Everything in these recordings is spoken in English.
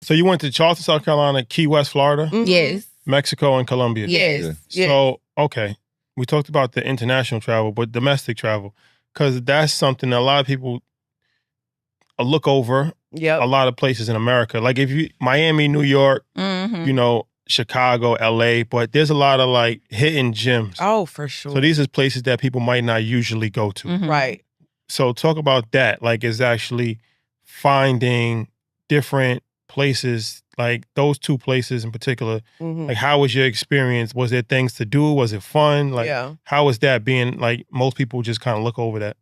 So you went to Charleston, South Carolina, Key West, Florida, Yes. Mexico, and Colombia. Yes. So, okay. We talked about the international travel, but domestic travel, because that's something that a lot of people look over. Yep. A lot of places in America. Like if you, Miami, New York, you know, Chicago, LA, but there's a lot of like hidden gems. Oh, for sure. So these are places that people might not usually go to. Right. So talk about that. Like it's actually finding different places, like those two places in particular. Like how was your experience? Was there things to do? Was it fun? Like how was that being like most people just kind of look over that?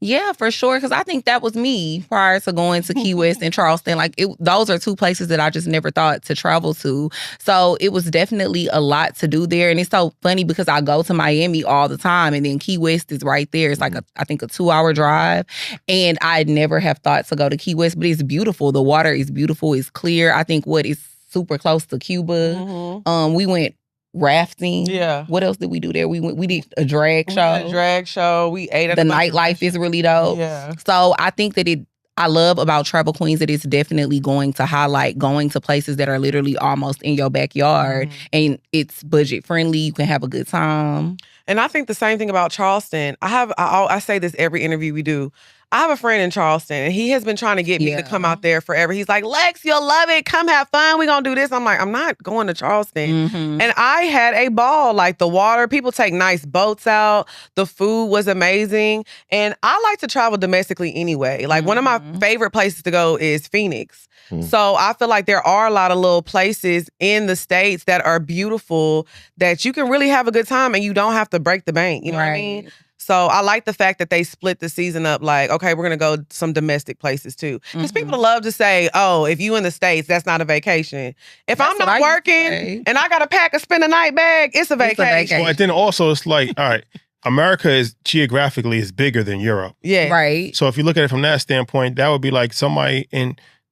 Yeah, for sure. Because I think that was me prior to going to Key West and Charleston. Like those are two places that I just never thought to travel to. So it was definitely a lot to do there. And it's so funny because I go to Miami all the time and then Key West is right there. It's like I think a 2-hour drive. And I'd never have thought to go to Key West, but it's beautiful. The water is beautiful. It's clear. I think is super close to Cuba. We went rafting. Yeah. What else did we do there? We did a drag show. We ate at the nightlife is really dope. Yeah. So I think that I love about Travel Queens that it's definitely going to highlight going to places that are literally almost in your backyard and it's budget friendly. You can have a good time. And I think the same thing about Charleston. I say this every interview we do. I have a friend in Charleston, and he has been trying to get me to come out there forever. He's like, Lex, you'll love it. Come have fun. We're going to do this. I'm like, I'm not going to Charleston. And I had a ball. Like the water, people take nice boats out. The food was amazing. And I like to travel domestically anyway. Like one of my favorite places to go is Phoenix. So I feel like there are a lot of little places in the States that are beautiful that you can really have a good time and you don't have to break the bank. You know what I mean? So I like the fact that they split the season up like, okay, we're going to go some domestic places too. Because people love to say, oh, if you in the States, that's not a vacation. If I'm not working and I got to pack a spend a night bag, it's a vacation. Well, and then also it's like, all right, America is geographically is bigger than Europe. Yeah. Right. So if you look at it from that standpoint, that would be like somebody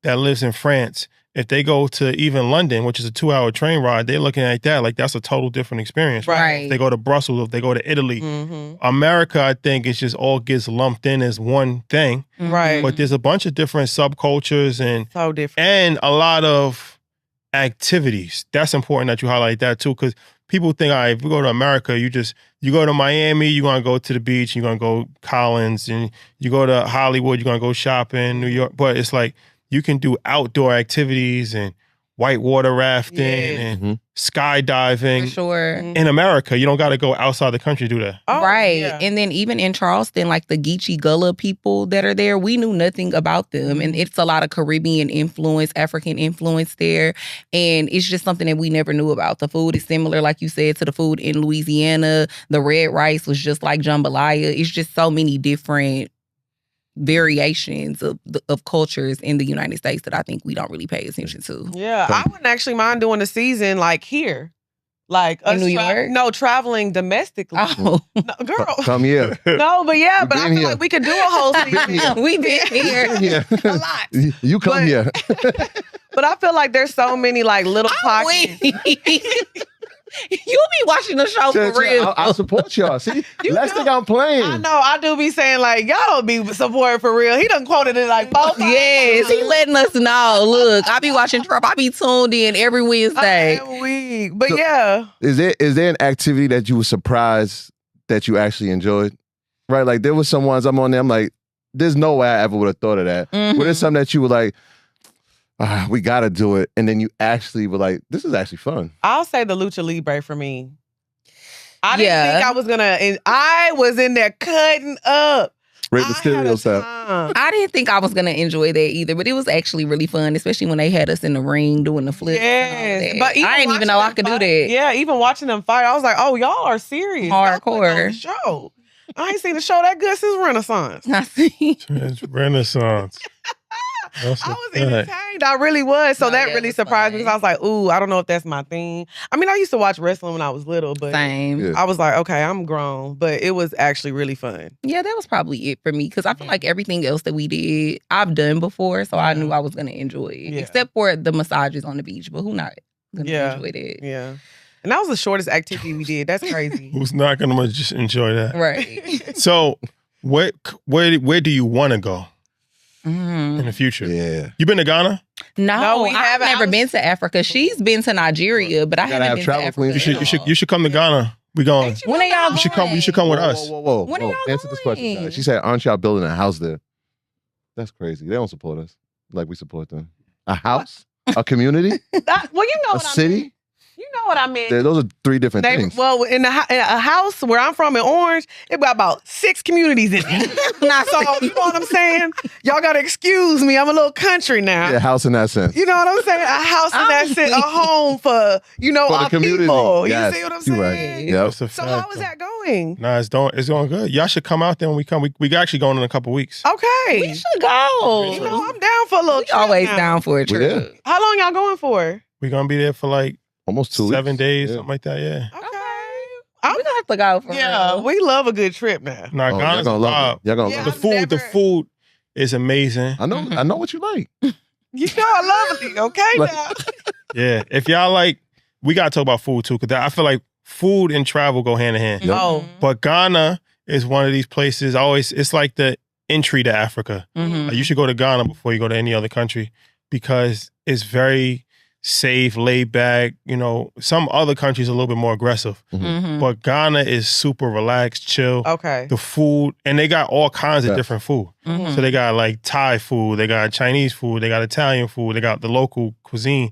that lives in France. If they go to even London, which is a 2-hour train ride, they're looking at that like that's a total different experience. Right. If they go to Brussels, if they go to Italy. America, I think, it just all gets lumped in as one thing. Right. But there's a bunch of different subcultures and so different. And a lot of activities. That's important that you highlight that too, because people think, all right, if we go to America, you go to Miami, you're going to go to the beach, you're going to go Collins, and you go to Hollywood, you're going to go shopping, New York. But it's like, you can do outdoor activities and whitewater rafting and skydiving. For sure. In America, you don't got to go outside the country to do that. Oh, right. yeah. And then even in Charleston, like the Geechee Gullah people that are there, we knew nothing about them. And it's a lot of Caribbean influence, African influence there. And it's just something that we never knew about. The food is similar, like you said, to the food in Louisiana. The red rice was just like jambalaya. It's just so many different variations of cultures in the United States that I think we don't really pay attention to. Yeah, I wouldn't actually mind doing a season like here. Like in New York? No, traveling domestically. Oh. No, girl. Come here. No, but yeah, but I feel like we could do a whole season. We been here. A lot. You come here. But I feel like there's so many like little pockets. You be watching the show for real. I'll support y'all. See, last thing I'm playing. I know. I do be saying like, y'all don't be supporting for real. He done quoted it like 4 times. Yes, he letting us know. Look, I be watching Trump. I be tuned in every Wednesday. Every week. But so, yeah. Is there an activity that you were surprised that you actually enjoyed? Right? Like there was some ones I'm on there, I'm like, there's no way I ever would have thought of that. But there's some that you were like, we gotta do it. And then you actually were like, this is actually fun. I'll say the Lucha Libre for me. I didn't think I was gonna, and I was in there cutting up. Rey Mysterio stuff. I didn't think I was gonna enjoy that either, but it was actually really fun, especially when they had us in the ring doing the flips. Yes, but I didn't even know I could do that. Yeah, even watching them fight, I was like, oh, y'all are serious. Hardcore. Show. I ain't seen a show that good since Renaissance. I see. It's Renaissance. I was entertained. I really was. So that really surprised me because I was like, ooh, I don't know if that's my thing. I mean, I used to watch wrestling when I was little, but I was like, okay, I'm grown. But it was actually really fun. Yeah, that was probably it for me because I feel like everything else that we did, I've done before. So I knew I was going to enjoy it. Except for the massages on the beach. But who not going to enjoy that? Yeah. And that was the shortest activity we did. That's crazy. Who's not going to just enjoy that? Right. So where do you want to go? In the future? Yeah. You been to Ghana? No, we I've haven't. never been to Africa. She's been to Nigeria, but I gotta haven't have been travel to Africa. queens. You should come to Ghana. We going. When are y'all You should come. You should come with us. Whoa. When are y'all Answer this question, going? guys. She said, "Aren't y'all building a house there?" That's crazy. They don't support us like we support them. A house, a community, Well, you know a what I city. mean. You know what I mean. Those are three different things. Well, in a house where I'm from in Orange, it got about 6 communities in it. Not So, you know what I'm saying? Y'all got to excuse me. I'm a little country now. Yeah, house in that sense. You know what I'm saying? A house in that sense, a home for, For our the community. people. Yes, You see what I'm you're saying? right. Yep. That's a So fact, how is though. that going? Nah, it's going good. Y'all should come out there when we come. We actually going in a couple weeks. Okay. We should go. You know, I'm down for a little We trip always now. down for a trip. there. How long y'all going for? We're gonna be there for like Almost 2 weeks. 7 days, Yeah. something like that. Yeah. Okay. We gonna have to go for Yeah, real. we love a good trip now. Nah, Oh, y'all Ghana's gonna love vibe. it. Y'all gonna Yeah, love The it. food, the food is amazing. I know what you like. You know I love it. Okay Like- now. Yeah. If y'all like, we gotta talk about food too, because I feel like food and travel go hand in hand. Yep. Oh. But Ghana is one of these places. It's like the entry to Africa. Mhm. Like, you should go to Ghana before you go to any other country because it's very safe, laid back. You know, some other countries are a little bit more aggressive, Mhm. but Ghana is super relaxed, chill. Okay. The food, and they got all kinds of Yeah. different food. Mhm. So they got like Thai food, they got Chinese food, they got Italian food, they got the local cuisine,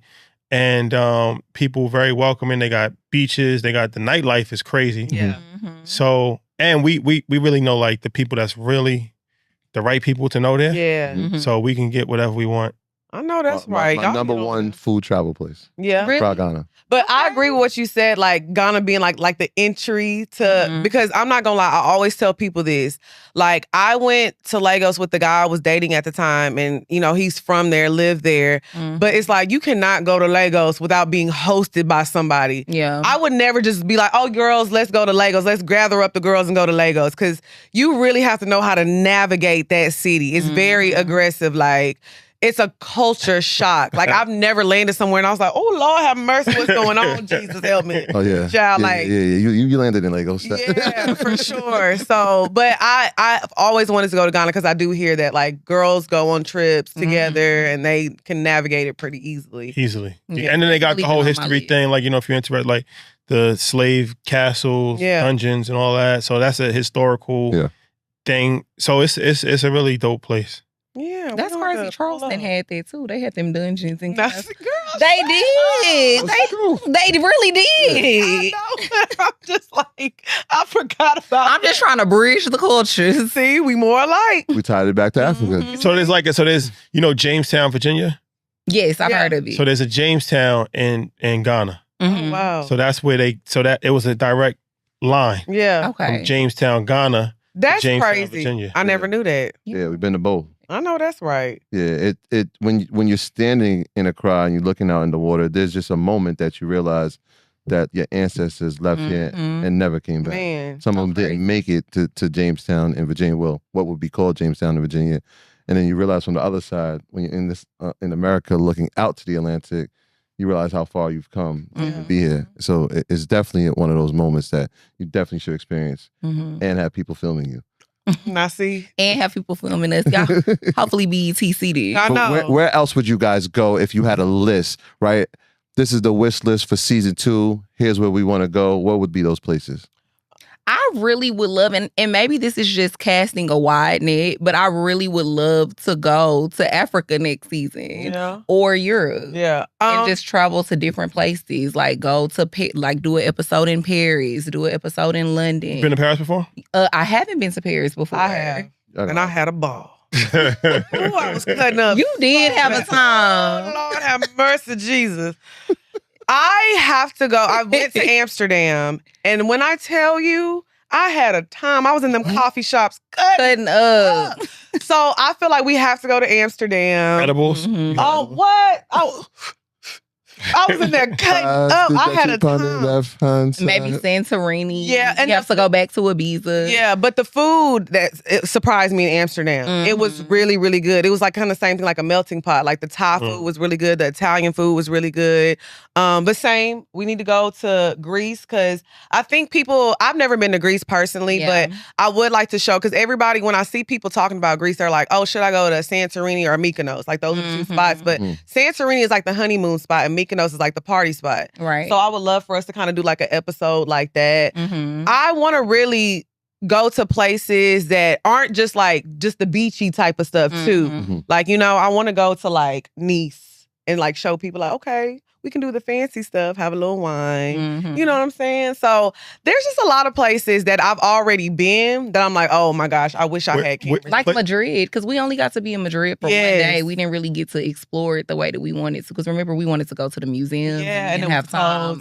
and people very welcoming. They got beaches, they got the nightlife is crazy. Yeah. Mhm. So, and we really know like the people that's really the right people to know there. Yeah. Mhm. So we can get whatever we want. I know that's My right. Y'all number get on one that. food travel place. Yeah. Really? Accra, Ghana. But I agree with what you said, like Ghana being like the entry to Mhm. because I'm not gonna lie, I always tell people this. Like I went to Lagos with the guy I was dating at the time, and he's from there, lived there. Mhm. But it's like you cannot go to Lagos without being hosted by somebody. Yeah. I would never just be like, oh, girls, let's go to Lagos. Let's gather up the girls and go to Lagos. Because you really have to know how to navigate that city. It's very Mhm. aggressive. Like, it's a culture shock. Like, I've never landed somewhere and I was like, oh, Lord, have mercy. What's going on? Jesus, help me. Oh yeah. Child, yeah, like- yeah. You landed in Lagos. Yeah, for sure. So, but I've always wanted to go to Ghana because I do hear that like girls go on trips together and they can navigate it pretty easily. Easily. Yeah, And then they got the definitely whole been on my history list. thing, like, if you're interested, like the slave castles, Yeah. dungeons, and all that. So that's a historical Yeah. thing. So it's a really dope place. Yeah, we That's gonna have crazy. to pull Charleston up. had that too. They had them dungeons and Nah, castles. girl, They shut did. up. They really did. I know. I'm just like, I forgot about I'm just that. trying to bridge the cultures. See, we more alike. We tied it back to Africa. Mhm. So there's Jamestown, Virginia. Yes, I've Yeah. heard of it. So there's a Jamestown in Ghana. Mhm. Oh, wow. So that's where it was a direct line Yeah. Okay. from Jamestown, Ghana. That's Jamestown, crazy. Virginia. I never knew that. Yeah, we've been to both. I know that's right. Yeah, it when you're standing in Accra and you're looking out in the water, there's just a moment that you realize that your ancestors left here Mhm. and never came back. Man. Some of them didn't make it to Jamestown in Virginia. Well, what would be called Jamestown in Virginia, and then you realize from the other side, when you're in America looking out to the Atlantic, you realize how far you've come to Mhm. be here. So it's definitely one of those moments that you definitely should experience Mhm. and have people filming you. Now see, And have people filming us. Y'all, hopefully BET see this. I But know. where else would you guys go if you had a list, right? This is the wish list for season 2. Here's where we want to go. What would be those places? I really would love, and maybe this is just casting a wide net, but I really would love to go to Africa next season Yeah. or Europe. Yeah. And just travel to different places, like go to do an episode in Paris, do an episode in London. Been to Paris before? I haven't been to Paris before. I have. And I had a ball. Ooh, I was cutting up. You did have a time. Oh, Lord have mercy, Jesus. I have to go. I went to Amsterdam. And when I tell you, I had a time. I was in them coffee shops cutting. Cutting up. So I feel like we have to go to Amsterdam. Edibles? Mhm. Oh, what? Oh, I was in there cutting up. I had a time. Maybe Santorini. Yeah, and you have to go back to Ibiza. Yeah, but the food it surprised me in Amsterdam. It was really, really good. It was like kind of the same thing, like a melting pot. Like the Thai food was really good. The Italian food was really good. But same, we need to go to Greece because I think I've never been to Greece personally, but I would like to show, because everybody, when I see people talking about Greece, they're like, oh, should I go to Santorini or Mykonos? Like those are two spots. But Santorini is like the honeymoon spot and Mykonos is like the party spot. Right. So I would love for us to kind of do like an episode like that. I want to really go to places that aren't just the beachy type of stuff too. Like, I want to go to like Nice and like show people like, okay, we can do the fancy stuff, have a little wine. You know what I'm saying? So there's just a lot of places that I've already been that I'm like, oh my gosh, I wish I had cameras. Like Madrid, because we only got to be in Madrid for 1 day. We didn't really get to explore it the way that we wanted to. Because remember, we wanted to go to the museum and have time.